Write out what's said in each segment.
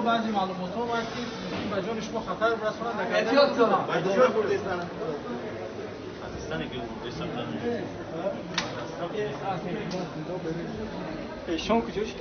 بعضی معلومات ها وقتی به جان شما خطر برسونن در احتیاط کنم احتیاط کردن شما کجاش؟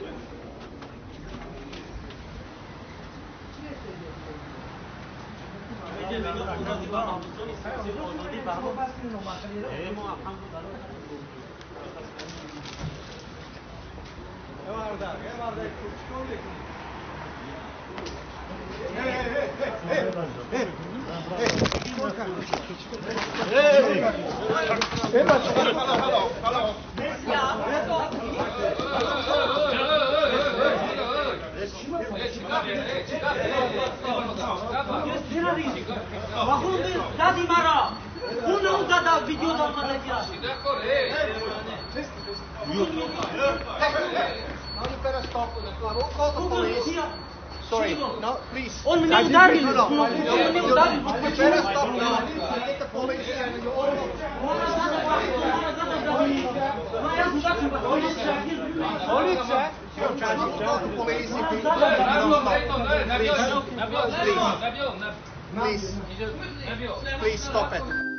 دادی مرا اون اون دادا ویدیو داد Sorry, no, please. اون من داری You better stop now. Get the police and you all. Policja? Call the police if you don't stop. Please, please stop it.